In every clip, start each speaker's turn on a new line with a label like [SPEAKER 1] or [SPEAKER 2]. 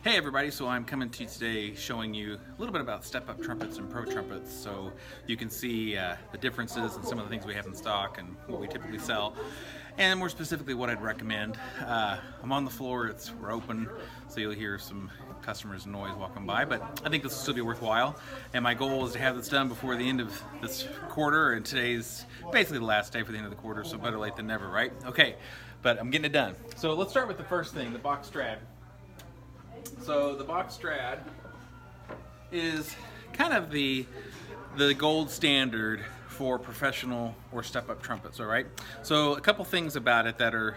[SPEAKER 1] Hey everybody, so I'm coming to you today showing you a little bit about Stepup trumpets and pro trumpets so you can see the differences and some of the things we have in stock and what we typically sell, and more specifically what I'd recommend. I'm on the floor, we're open, so you'll hear some customers' noise walking by, but I think this will still be worthwhile, and my goal is to have this done before the end of this quarter, and today's basically the last day for the end of the quarter, so better late than never, right? Okay, but I'm getting it done. So let's start with the first thing, the box strad. So the box strad is kind of the gold standard for professional or step-up trumpets, all right? So a couple things about it that are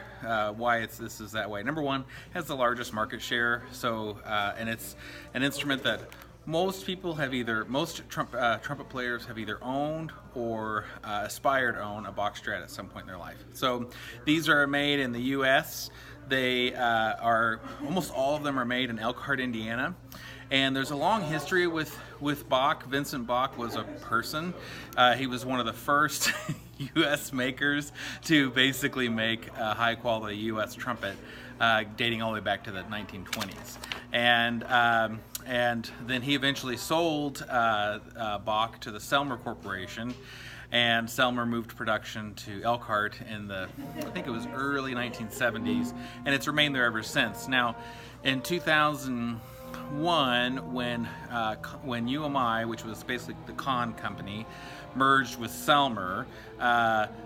[SPEAKER 1] why this is that way. Number one, it has the largest market share, so and it's an instrument that most people have trumpet players have either owned or aspired to own a box strat at some point in their life. So these are made in the U.S. They almost all of them are made in Elkhart, Indiana. And there's a long history with Bach. Vincent Bach was a person. He was one of the first U.S. makers to basically make a high-quality U.S. trumpet, dating all the way back to the 1920s. And then he eventually sold Bach to the Selmer Corporation, and Selmer moved production to Elkhart in the, I think it was early 1970s, and it's remained there ever since. Now, in 2001, when UMI, which was basically the Kahn company, merged with Selmer,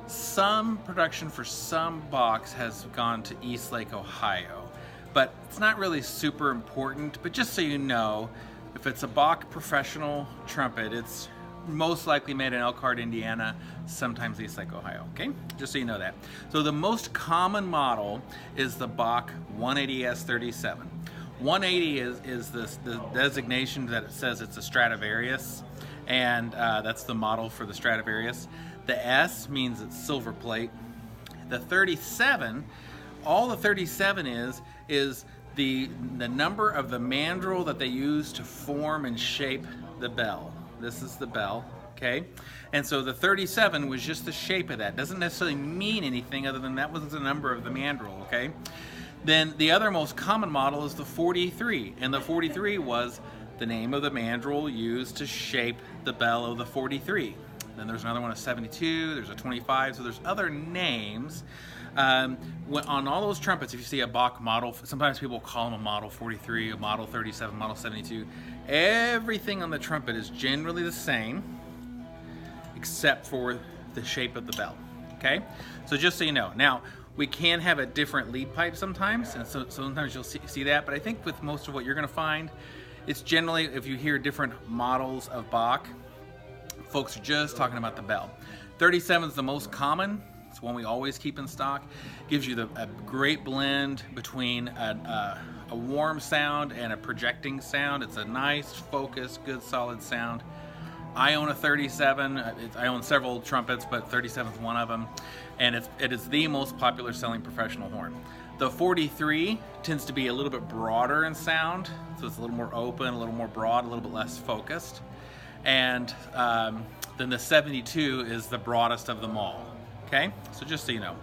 [SPEAKER 1] some production for some Bachs has gone to Eastlake, Ohio. But it's not really super important, but just so you know, if it's a Bach professional trumpet, it's most likely made in Elkhart, Indiana, sometimes Eastlake, Ohio, okay? Just so you know that. So the most common model is the Bach 180S37. 180 is the designation that it says it's a Stradivarius, and that's the model for the Stradivarius. The S means it's silver plate. The 37, all the 37 is the number of the mandrel that they use to form and shape the bell. This is the bell, okay? And so the 37 was just the shape of that. Doesn't necessarily mean anything other than that was the number of the mandrel, okay? Then the other most common model is the 43, and the 43 was the name of the mandrel used to shape the bell of the 43. Then there's another one, a 72, there's a 25, so there's other names. On all those trumpets, if you see a Bach model, sometimes people call them a model 43, a model 37, model 72. Everything on the trumpet is generally the same, except for the shape of the bell, okay? So just so you know. Now, we can have a different lead pipe sometimes, and so sometimes you'll see that, but I think with most of what you're gonna find, it's generally, if you hear different models of Bach, folks are just talking about the bell. 37 is the most common. It's one we always keep in stock. Gives you a great blend between a warm sound and a projecting sound. It's a nice, focused, good, solid sound. I own a 37. I own several trumpets, but 37 is one of them. And it is the most popular selling professional horn. The 43 tends to be a little bit broader in sound, so it's a little more open, a little more broad, a little bit less focused. And then the 72 is the broadest of them all. Okay, so just so you know.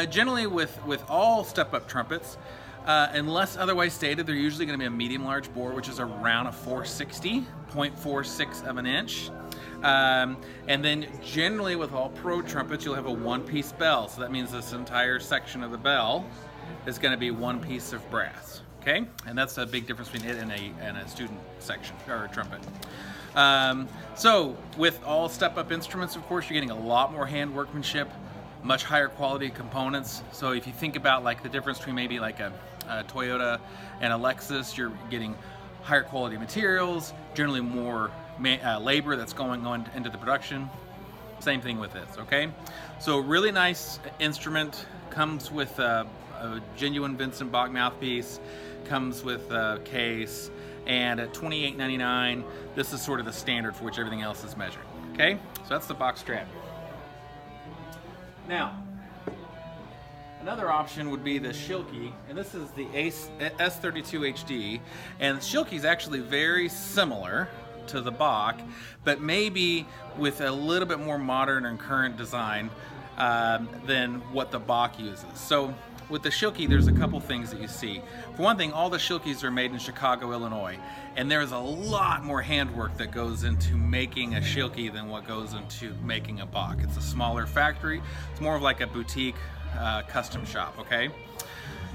[SPEAKER 1] Generally with all step-up trumpets, unless otherwise stated, they're usually going to be a medium-large bore, which is around a 460, 0.46 of an inch. And then generally with all pro trumpets, you'll have a one-piece bell. So that means this entire section of the bell is going to be one piece of brass. Okay, and that's a big difference between it and a student section or a trumpet. So with all step-up instruments, of course, you're getting a lot more hand workmanship, much higher quality components. So if you think about like the difference between maybe like a Toyota and a Lexus, you're getting higher quality materials, generally more labor that's going on into the production. Same thing with this, okay? So really nice instrument, comes with a genuine Vincent Bach mouthpiece, comes with a case, and at $28.99, this is sort of the standard for which everything else is measured. Okay, so that's the box strat. Now, another option would be the Shilke, and this is the S32 HD, and the Shilke is actually very similar to the Bach, but maybe with a little bit more modern and current design than what the Bach uses. So with the Shilky, there's a couple things that you see. For one thing, all the Shilkys are made in Chicago, Illinois, and there's a lot more handwork that goes into making a Shilky than what goes into making a Bach. It's a smaller factory. It's more of like a boutique custom shop, okay?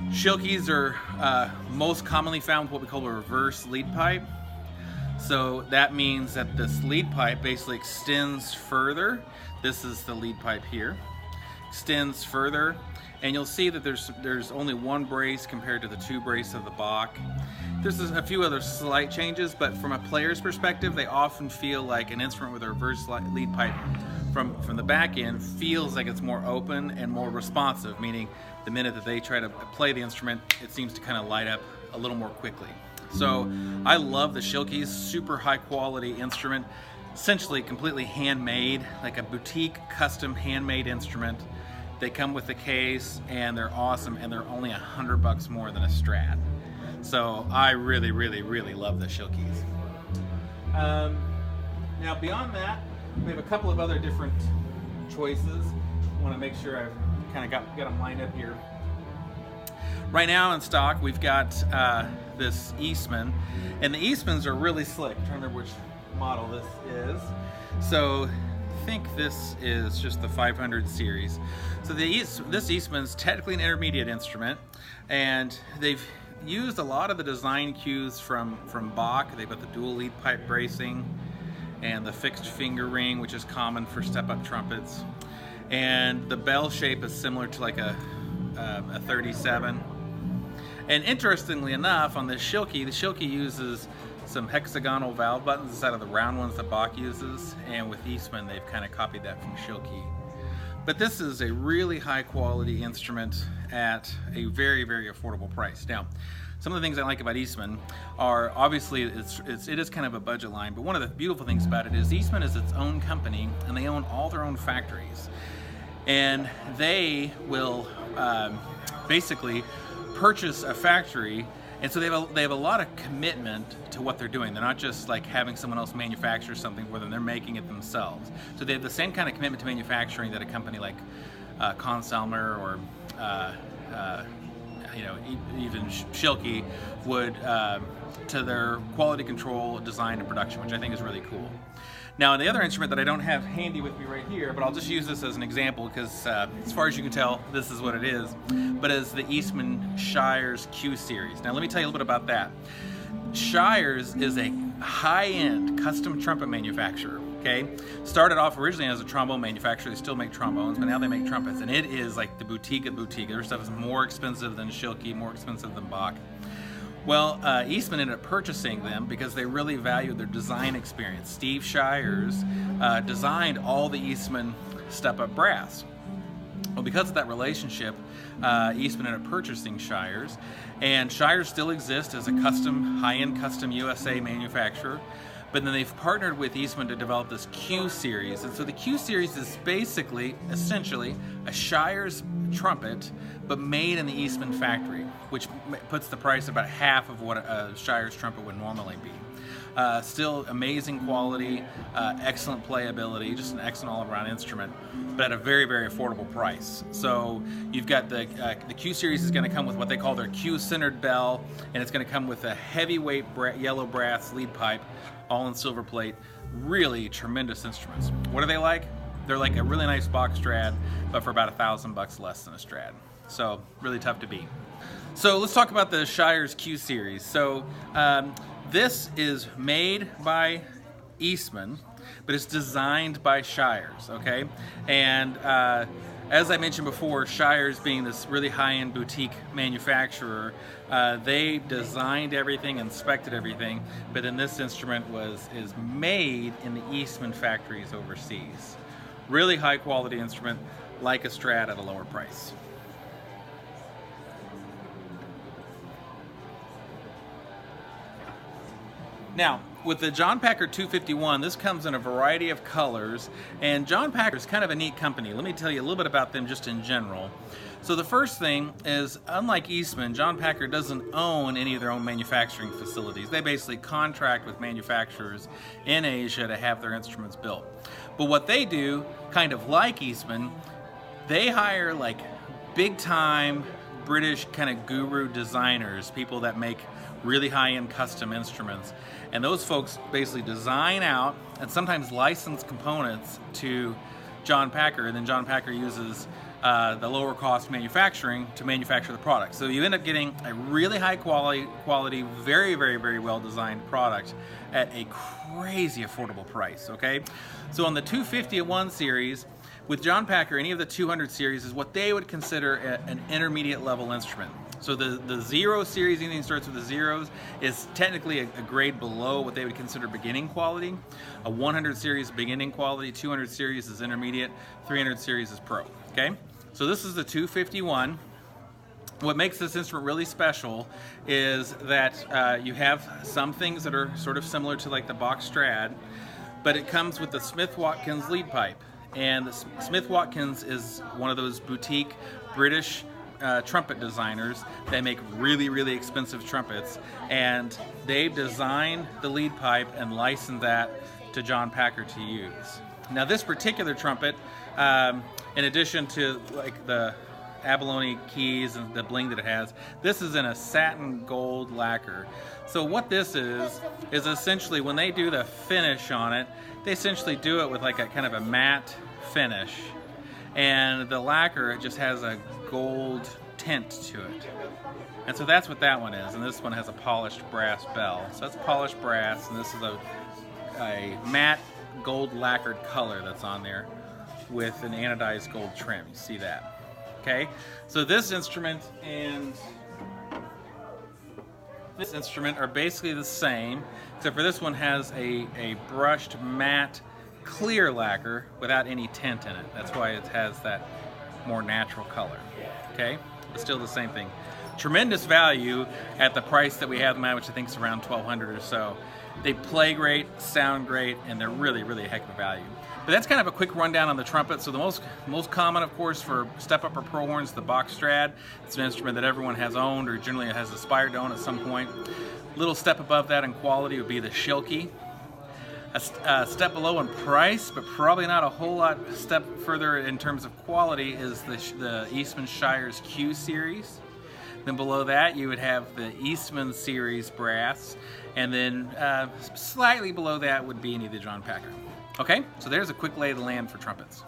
[SPEAKER 1] Shilkys are most commonly found what we call a reverse lead pipe. So that means that this lead pipe basically extends further. This is the lead pipe here. Extends further, and you'll see that there's only one brace compared to the two brace of the Bach. There's a few other slight changes, but from a player's perspective, they often feel like an instrument with a reverse lead pipe from the back end feels like it's more open and more responsive, meaning the minute that they try to play the instrument, it seems to kind of light up a little more quickly. So I love the Shilkys, super high quality instrument, essentially completely handmade, like a boutique custom handmade instrument. They come with the case and they're awesome, and they're only $100 more than a Strat. So I really, really, really love the Shilkys. Now beyond that, we have a couple of other different choices. I want to make sure I've kind of got them lined up here. Right now in stock, we've got this Eastman, and the Eastmans are really slick. I'm trying to remember which model this is. So I think this is just the 500 series. So this Eastman's technically an intermediate instrument, and they've used a lot of the design cues from Bach. They've got the dual lead pipe bracing and the fixed finger ring, which is common for step-up trumpets. And the bell shape is similar to like a 37. And interestingly enough, on this Shilky, the Shilky uses some hexagonal valve buttons instead of the round ones that Bach uses, and with Eastman they've kind of copied that from Shilky. But this is a really high quality instrument at a very, very affordable price. Now, some of the things I like about Eastman are obviously it is kind of a budget line, but one of the beautiful things about it is Eastman is its own company, and they own all their own factories, and they will basically purchase a factory, and so they have a lot of commitment to what they're doing. They're not just like having someone else manufacture something for them, they're making it themselves. So they have the same kind of commitment to manufacturing that a company like Conn-Selmer or even Shilky would to their quality control, design, and production, which I think is really cool. Now, the other instrument that I don't have handy with me right here, but I'll just use this as an example because as far as you can tell, this is what it is, but is the Eastman Shires Q Series. Now, let me tell you a little bit about that. Shires is a high-end custom trumpet manufacturer, okay? Started off originally as a trombone manufacturer. They still make trombones, but now they make trumpets, and it is like the boutique of the boutique. Their stuff is more expensive than Shilky, more expensive than Bach. Well, Eastman ended up purchasing them because they really valued their design experience. Steve Shires designed all the Eastman step-up brass. Well, because of that relationship, Eastman ended up purchasing Shires, and Shires still exists as a high-end custom USA manufacturer. But then they've partnered with Eastman to develop this Q Series. And so the Q Series is essentially, a Shires trumpet, but made in the Eastman factory, which puts the price about half of what a Shires trumpet would normally be. Still amazing quality, excellent playability, just an excellent all-around instrument, but at a very, very affordable price. So you've got the Q Series is going to come with what they call their Q-centered bell, and it's going to come with a heavyweight yellow brass lead pipe, all in silver plate. Really tremendous instruments. What are they like? They're like a really nice Bach Strat, but for about $1,000 less than a Strat. So really tough to beat. So let's talk about the Shires Q Series. So this is made by Eastman, but it's designed by Shires, okay? And as I mentioned before, Shires being this really high-end boutique manufacturer, they designed everything, inspected everything, but then this instrument is made in the Eastman factories overseas. Really high-quality instrument, like a Strat at a lower price. Now, with the John Packer 251, this comes in a variety of colors, and John Packer is kind of a neat company. Let me tell you a little bit about them just in general. So the first thing is, unlike Eastman, John Packer doesn't own any of their own manufacturing facilities. They basically contract with manufacturers in Asia to have their instruments built. But what they do, kind of like Eastman, they hire like big-time British kind of guru designers, people that make really high-end custom instruments. And those folks basically design out and sometimes license components to John Packer, and then John Packer uses the lower cost manufacturing to manufacture the product. So you end up getting a really high quality, very, very, very well designed product at a crazy affordable price, okay? So on the 250-1 series, with John Packer, any of the 200 series is what they would consider an intermediate level instrument. So the 0 series, anything that starts with the zeros, is technically a grade below what they would consider beginning quality. A 100 series beginning quality, 200 series is intermediate, 300 series is pro, okay? So this is the 251. What makes this instrument really special is that you have some things that are sort of similar to like the Bach Strad, but it comes with the Smith-Watkins lead pipe. And Smith-Watkins is one of those boutique British trumpet designers that make really, really expensive trumpets, and they've designed the lead pipe and licensed that to John Packer to use. Now this particular trumpet, in addition to like the abalone keys and the bling that it has, this is in a satin gold lacquer. So what this is essentially when they do the finish on it, they essentially do it with like a kind of a matte finish, and the lacquer just has a gold tint to it. And so that's what that one is, and this one has a polished brass bell. So that's polished brass, and this is a matte gold lacquered color that's on there with an anodized gold trim. You see that? Okay, so this instrument and this instrument are basically the same, except for this one has a brushed matte clear lacquer without any tint in it. That's why it has that more natural color. Okay, but still the same thing. Tremendous value at the price that we have them at, which I think is around $1,200 or so. They play great, sound great, and they're really, really a heck of a value. But that's kind of a quick rundown on the trumpet. So the most common, of course, for step-up or pro horns, the Bach Strad. It's an instrument that everyone has owned or generally has aspired to own at some point. A little step above that in quality would be the Shilke. A step below in price, but probably not a whole lot step further in terms of quality, is the Eastman Shires Q Series. Then below that you would have the Eastman Series brass, and then slightly below that would be any of the John Packer. Okay, so there's a quick lay of the land for trumpets.